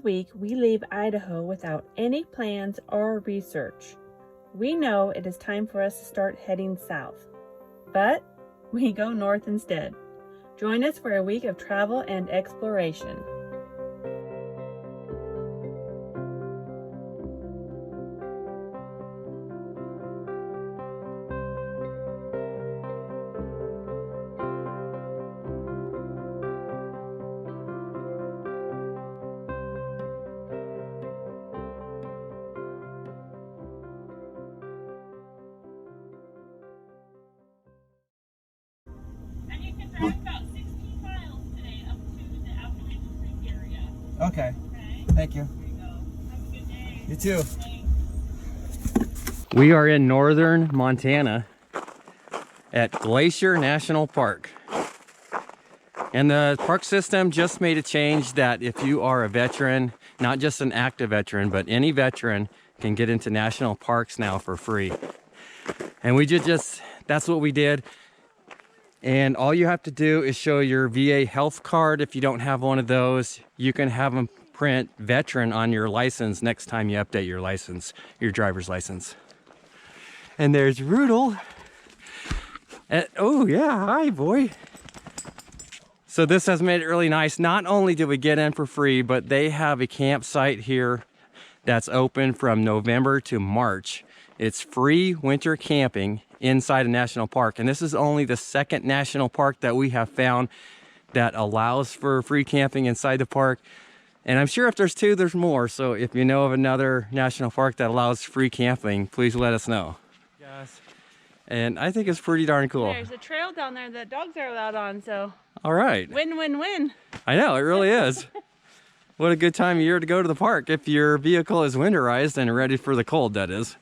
week, we leave Idaho without any plans or research. We know it is time for us to start heading south, but we go north instead. Join us for a week of travel and exploration. Drive about 16 miles today up to the adVANture Creek area. Okay. Okay. Thank you. There you go. Have a good day. You too. Thanks. We are in northern Montana at Glacier National Park. And the park system just made a change that if you are a veteran, not just an active veteran, but any veteran can get into national parks now for free. And we that's what we did. And all you have to do is show your VA health card. If you don't have one of those, you can have them print veteran on your license next time you update your license, your driver's license. And there's Rudel. Oh yeah, hi boy. So this has made it really nice. Not only did we get in for free, but they have a campsite here that's open from November to March. It's free winter camping inside a national park, and this is only the second national park that we have found that allows for free camping inside the park. And I'm sure if there's two, there's more. So if you know of another national park that allows free camping, please let us know. Yes. And I think it's pretty darn cool. There's a trail down there that dogs are allowed on, so All right. win, win, win. I know, it really is. What a good time of year to go to the park if your vehicle is winterized and ready for the cold, that is.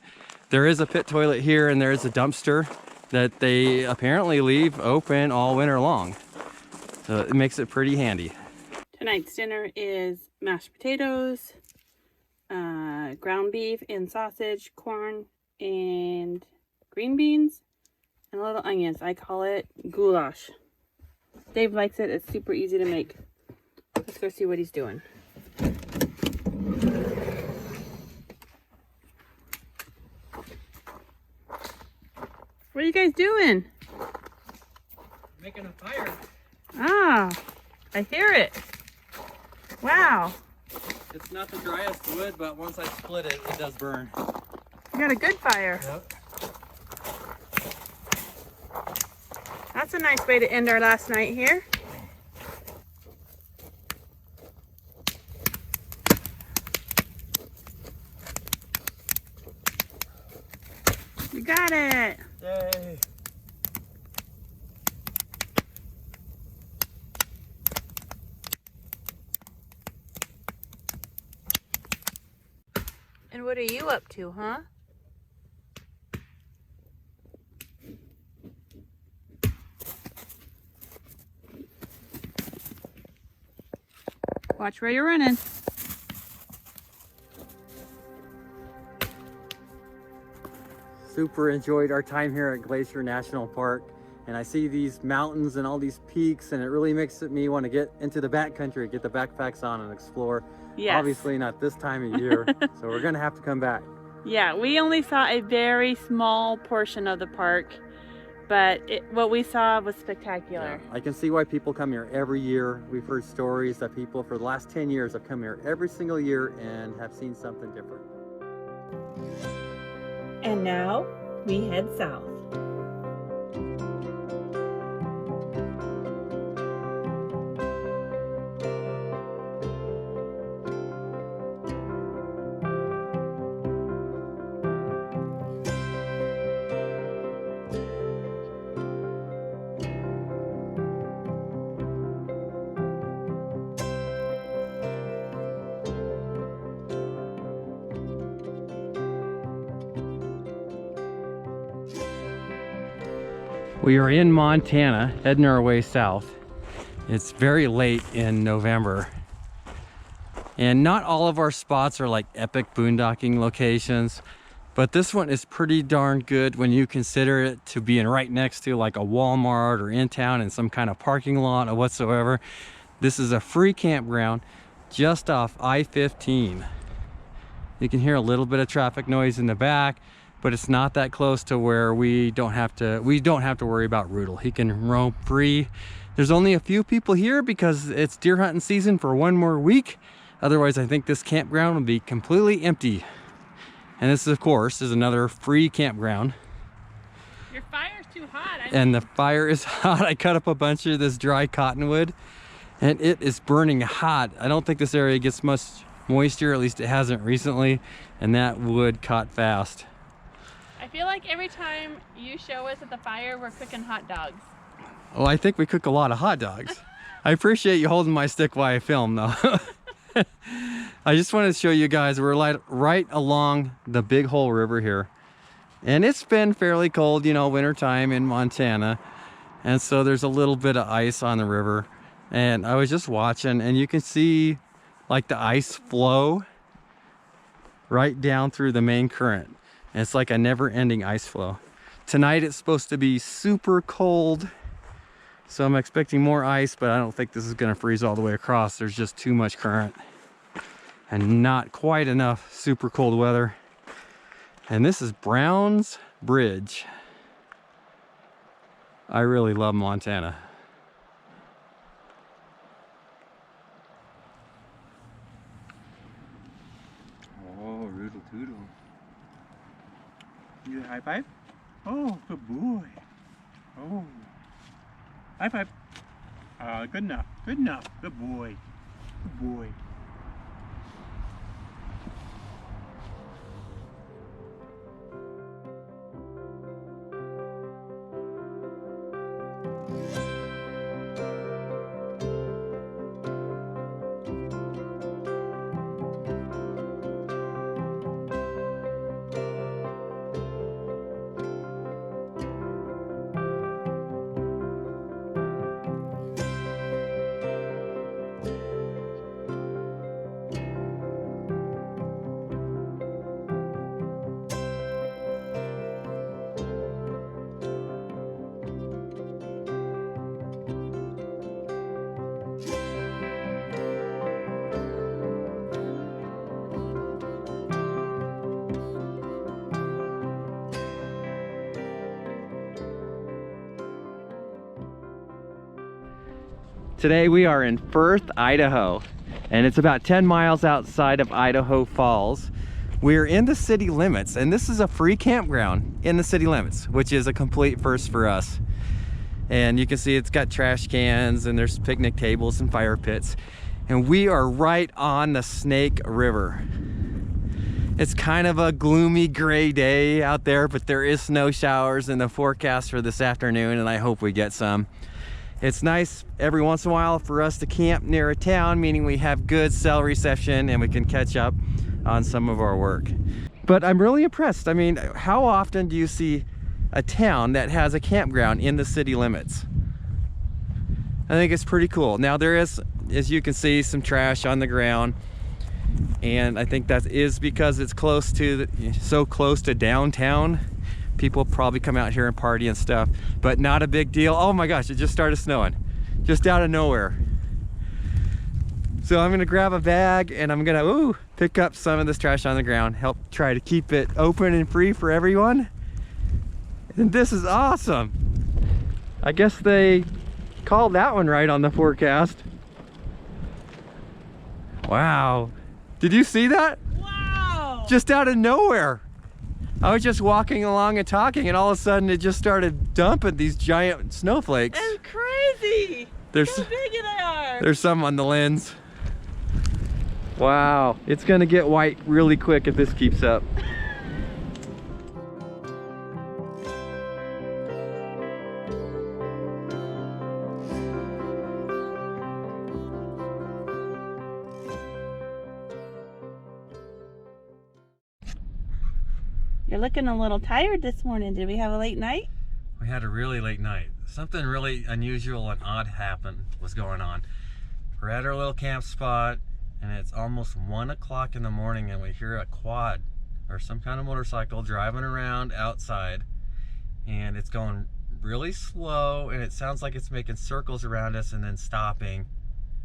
There is a pit toilet here, and there's a dumpster that they apparently leave open all winter long. So it makes it pretty handy. Tonight's dinner is mashed potatoes, ground beef and sausage, corn and green beans, and little onions. I call it goulash. Dave likes it. It's super easy to make. Let's go see what he's doing. What are you guys doing? Making a fire. Ah, I hear it. Wow. It's not the driest wood, but once I split it, it does burn. You got a good fire. Yep. That's a nice way to end our last night here. You got it. Yay. And what are you up to, huh? Watch where you're running. Super enjoyed our time here at Glacier National Park, and I see these mountains and all these peaks, and it really makes me want to get into the backcountry, get the backpacks on and explore. Yes. Obviously not this time of year, so we're gonna have to come back. Yeah, we only saw a very small portion of the park, but what we saw was spectacular. Yeah, I can see why people come here every year. We've heard stories that people for the last 10 years have come here every single year and have seen something different. And now we head south. We are in Montana, heading our way south. It's very late in November. And not all of our spots are like epic boondocking locations, but this one is pretty darn good when you consider it to being right next to like a Walmart or in town in some kind of parking lot or whatsoever. This is a free campground. just off I-15. You can hear a little bit of traffic noise in the back, but it's not that close to where we don't have to worry about Rudel. He can roam free. There's only a few people here because it's deer hunting season for one more week. Otherwise, I think this campground will be completely empty. And this, of course, is another free campground. Your fire's too hot. And the fire is hot. I cut up a bunch of this dry cottonwood and it is burning hot. I don't think this area gets much moisture, at least it hasn't recently, and that wood caught fast. I feel like every time you show us at the fire, we're cooking hot dogs. Oh, I think we cook a lot of hot dogs. I appreciate you holding my stick while I film though. I just wanted to show you guys, we're right along the Big Hole River here. And it's been fairly cold, you know, wintertime in Montana. And so there's a little bit of ice on the river. And I was just watching and you can see like the ice flow right down through the main current. And it's like a never-ending ice flow. Tonight it's supposed to be super cold. So I'm expecting more ice, but I don't think this is gonna freeze all the way across. There's just too much current and not quite enough super cold weather. And this is Brown's Bridge. I really love Montana. Oh, Roodle Toodle. You high five? Oh, good boy. Oh. High five. Good enough. Good enough. Good boy. Good boy. Today we are in Firth, Idaho, and it's about 10 miles outside of Idaho Falls. We're in the city limits, and this is a free campground in the city limits, which is a complete first for us. And you can see it's got trash cans and there's picnic tables and fire pits. And we are right on the Snake River. It's kind of a gloomy gray day out there, but there is snow showers in the forecast for this afternoon, and I hope we get some. It's nice every once in a while for us to camp near a town, meaning we have good cell reception and we can catch up on some of our work. But I'm really impressed. I mean, how often do you see a town that has a campground in the city limits? I think it's pretty cool. Now there is, as you can see, some trash on the ground, and I think that is because it's close to so close to downtown. People probably come out here and party and stuff, but not a big deal. Oh my gosh, it just started snowing, just out of nowhere. So I'm gonna grab a bag and I'm gonna pick up some of this trash on the ground, help try to keep it open and free for everyone. And this is awesome. I guess they called that one right on the forecast. Wow. Did you see that? Wow! Just out of nowhere. I was just walking along and talking, and all of a sudden it just started dumping these giant snowflakes. That's crazy! There's, How big they are! there's some on the lens. Wow, it's gonna get white really quick if this keeps up. You're looking a little tired this morning. Did we have a late night? We had a really late night. Something really unusual and odd was going on. We're at our little camp spot and it's almost 1 o'clock in the morning and we hear a quad or some kind of motorcycle driving around outside, and it's going really slow and it sounds like it's making circles around us and then stopping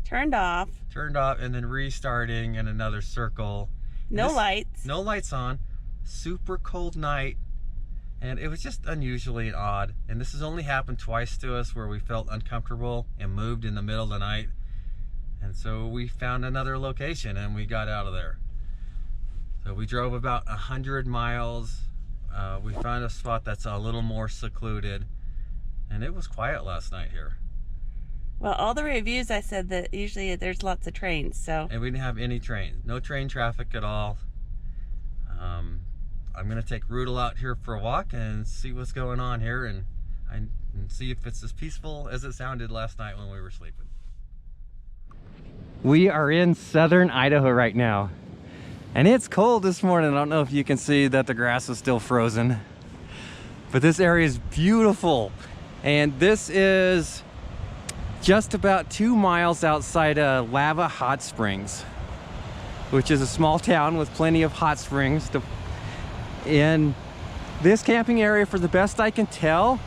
Turned off. Turned off, and then restarting in another circle. No lights. No lights on. Super cold night. And it was just unusually odd. And this has only happened twice to us where we felt uncomfortable and moved in the middle of the night. And so we found another location and we got out of there. So we drove about 100 miles. We found a spot that's a little more secluded. And it was quiet last night here. Well, all the reviews I said that usually there's lots of trains, so. And we didn't have any trains. No train traffic at all. I'm gonna take Rudel out here for a walk and see what's going on here and see if it's as peaceful as it sounded last night when we were sleeping. We are in southern Idaho right now. And it's cold this morning. I don't know if you can see that the grass is still frozen. But this area is beautiful. And this is just about 2 miles outside of Lava Hot Springs, which is a small town with plenty of hot springs. In this camping area, for the best I can tell,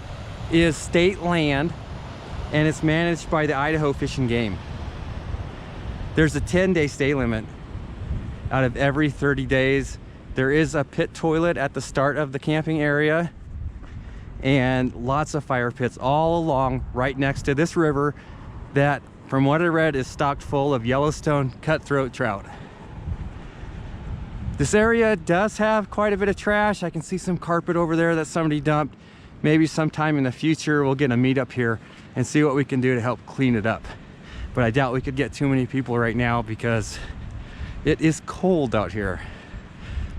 is state land, and it's managed by the Idaho Fish and Game. There's a 10-day stay limit out of every 30 days. There is a pit toilet at the start of the camping area, and lots of fire pits all along right next to this river that, from what I read, is stocked full of Yellowstone cutthroat trout. This area does have quite a bit of trash. I can see some carpet over there that somebody dumped. Maybe sometime in the future we'll get a meet up here and see what we can do to help clean it up. But I doubt we could get too many people right now because it is cold out here,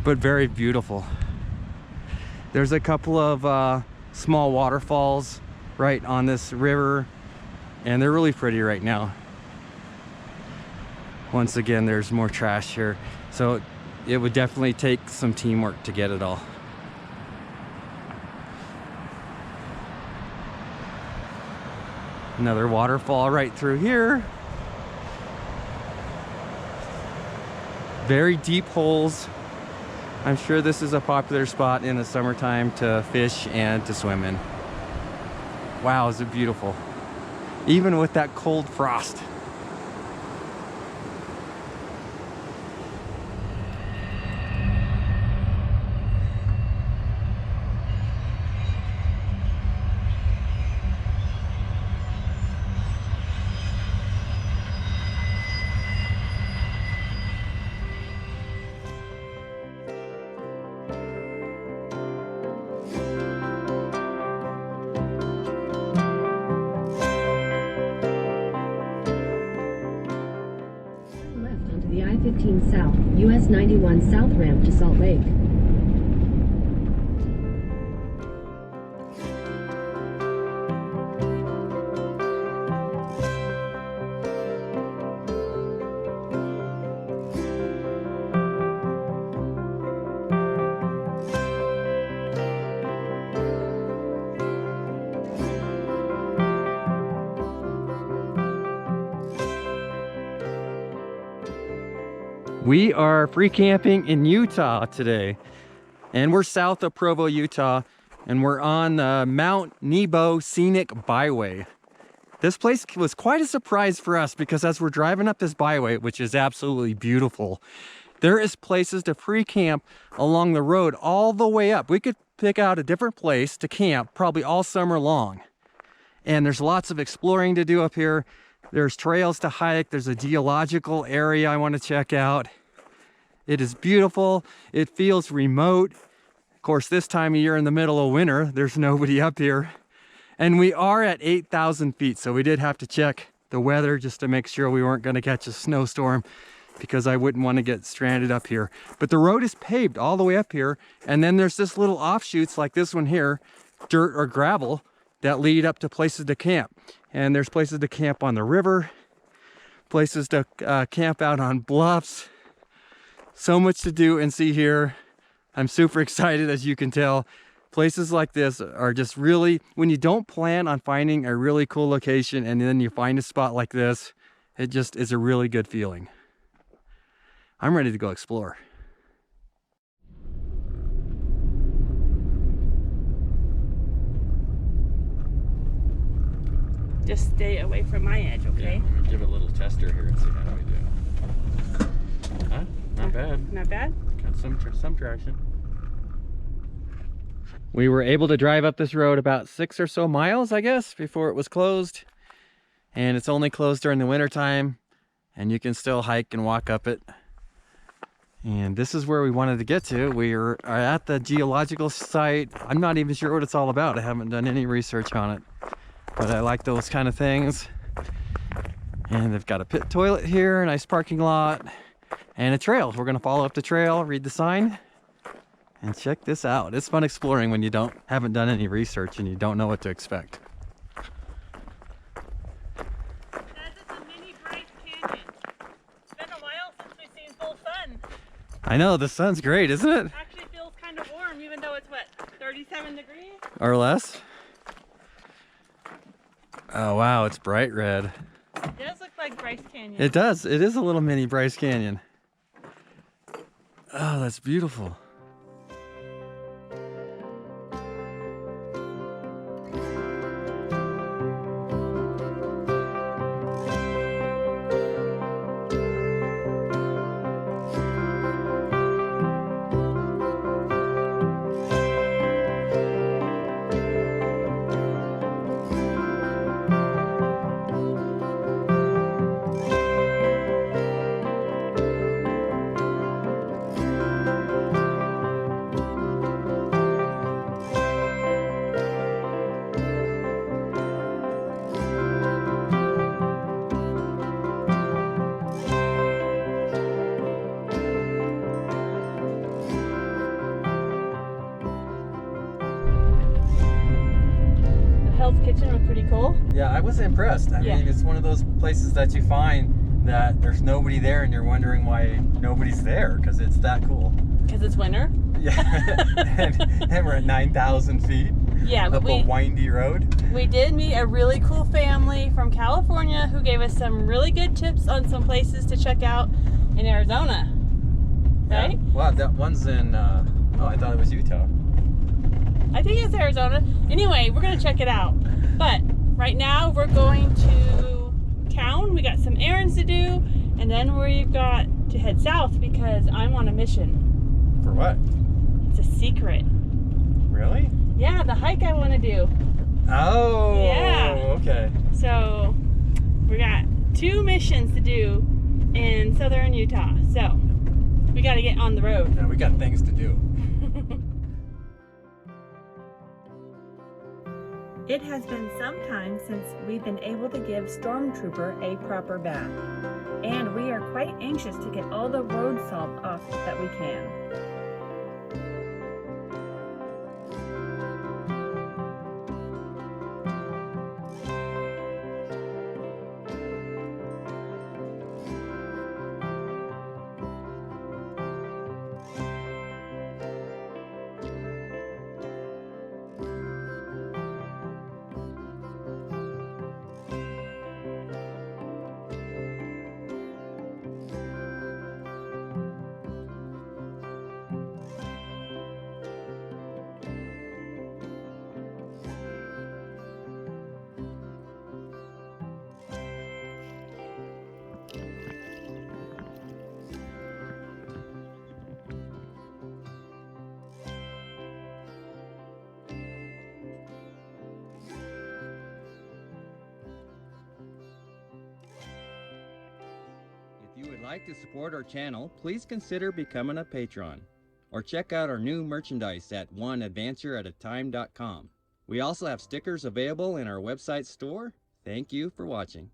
but very beautiful. There's a couple of small waterfalls right on this river, and they're really pretty right now. Once again, there's more trash here, so it would definitely take some teamwork to get it all. Another waterfall right through here. Very deep holes. I'm sure this is a popular spot in the summertime to fish and to swim in. Wow, is it beautiful. Even with that cold frost. I-15 South, US 91 South ramp to Salt Lake. We are free camping in Utah today, and we're south of Provo, Utah, and we're on the Mount Nebo Scenic Byway. This place was quite a surprise for us because as we're driving up this byway, which is absolutely beautiful, there is places to free camp along the road all the way up. We could pick out a different place to camp probably all summer long. And there's lots of exploring to do up here. There's trails to hike. There's a geological area I want to check out. It is beautiful. It feels remote. Of course, this time of year in the middle of winter, there's nobody up here. And we are at 8,000 feet, so we did have to check the weather just to make sure we weren't going to catch a snowstorm because I wouldn't want to get stranded up here. But the road is paved all the way up here, and then there's this little offshoots like this one here, dirt or gravel, that lead up to places to camp. And there's places to camp on the river, places to camp out on bluffs. So much to do and see here. I'm super excited, as you can tell. Places like this are just really, when you don't plan on finding a really cool location and then you find a spot like this, it just is a really good feeling. I'm ready to go explore. Just stay away from my edge, okay? Yeah, let me give it a little tester here and see how we do. Huh? Not bad. Not bad? Got some traction. We were able to drive up this road about 6 or so miles, I guess, before it was closed. And it's only closed during the winter time, and you can still hike and walk up it. And this is where we wanted to get to. We are at the geological site. I'm not even sure what it's all about. I haven't done any research on it, but I like those kind of things. And they've got a pit toilet here, a nice parking lot, and a trail. We're gonna follow up the trail, read the sign, and check this out. It's fun exploring when you haven't done any research and you don't know what to expect. That's just a mini Bryce Canyon. It's been a while since we've seen full sun. I know, the sun's great, isn't it? Actually feels kind of warm, even though it's what, 37 degrees? Or less. Oh wow, it's bright red. It does look like Bryce Canyon. It does. It is a little mini Bryce Canyon. Oh, that's beautiful. Hell's Kitchen was pretty cool. Yeah, I was impressed. I mean, it's one of those places that you find that there's nobody there and you're wondering why nobody's there, because it's that cool. Because it's winter. Yeah, and we're at 9,000 feet Yeah, but up a windy road. we did meet a really cool family from California who gave us some really good tips on some places to check out in Arizona. Right? Yeah. Wow, that one's in, oh, I thought it was Utah. I think it's Arizona. Anyway, we're gonna check it out. But right now we're going to town. We got some errands to do, and then we've got to head south because I'm on a mission. For what? It's a secret. Really? Yeah, the hike I want to do. Oh, Yeah. okay. So we got 2 missions to do in southern Utah. So we got to get on the road. Yeah, we got things to do. It has been some time since we've been able to give Stormtrooper a proper bath, and we are quite anxious to get all the road salt off that we can. If you would like to support our channel, please consider becoming a patron, or check out our new merchandise at oneadvantureatatime.com. We also have stickers available in our website store. Thank you for watching.